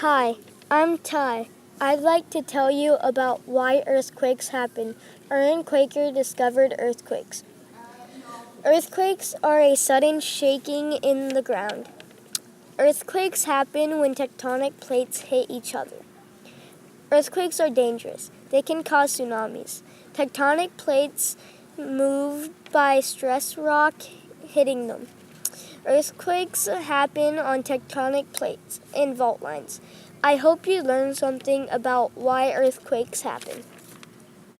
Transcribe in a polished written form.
Hi, I'm Ty. I'd like to tell you about why earthquakes happen. Aaron Quaker discovered earthquakes. Earthquakes are a sudden shaking in the ground. Earthquakes happen when tectonic plates hit each other. Earthquakes are dangerous. They can cause tsunamis. Tectonic plates move by stress rock hitting them. Earthquakes happen on tectonic plates and fault lines. I hope you learned something about why earthquakes happen.